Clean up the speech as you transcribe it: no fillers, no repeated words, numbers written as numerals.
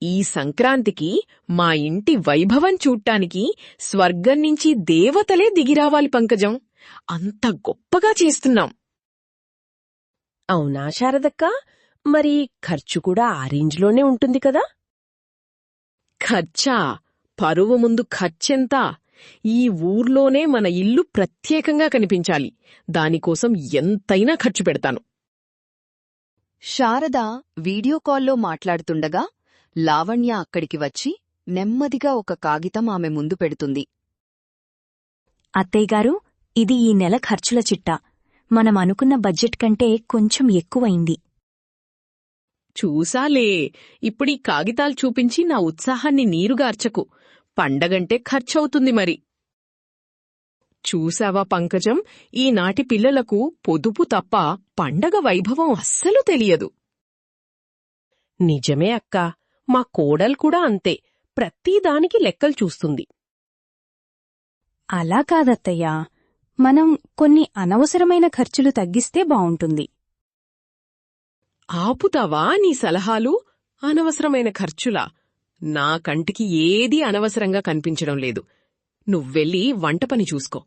ఈ సంక్రాంతికి మా ఇంటి వైభవం చూడ్డానికి స్వర్గం నుంచి దేవతలే దిగిరావాలి పంకజం. అంత గొప్పగా చేస్తున్నాం. అవునా శారదక్క, మరి ఖర్చు కూడా ఆ రేంజ్లోనే ఉంటుంది కదా? ఖర్చా? పరువు ముందు ఖర్చెంత? ఈ ఊర్లోనే మన ఇల్లు ప్రత్యేకంగా కనిపించాలి. దానికోసం ఎంతైనా ఖర్చు పెడతాను. శారద వీడియో కాల్లో మాట్లాడుతుండగా లావణ్య అక్కడికి వచ్చి నెమ్మదిగా ఒక కాగితం ఆమె ముందు పెడుతుంది. అత్తయ్యగారు, ఇది ఈ నెల ఖర్చుల చిట్టా. మనం అనుకున్న బడ్జెట్ కంటే కొంచెం ఎక్కువైంది. చూసాలే, ఇప్పుడీ కాగితాలు చూపించి నా ఉత్సాహాన్ని నీరుగార్చకు. పండగంటే ఖర్చవుతుంది మరి. చూసావా పంకజం, ఈనాటి పిల్లలకు పొదుపు తప్ప పండగ వైభవం అస్సలు తెలియదు. నిజమే అక్కా, మా కోడలు కూడా అంతే. ప్రతిదానికి లెక్కలు చూస్తుంది. అలా కాదత్తయ్యా, మనం కొన్ని అనవసరమైన ఖర్చులు తగ్గిస్తే బావుంటుంది. ఆపుతావా నీ సలహాలు? అనవసరమైన ఖర్చులా? నా కంటికి ఏదీ అనవసరంగా కనిపించడం లేదు. నువ్వెళ్ళి వంట పని చూసుకో.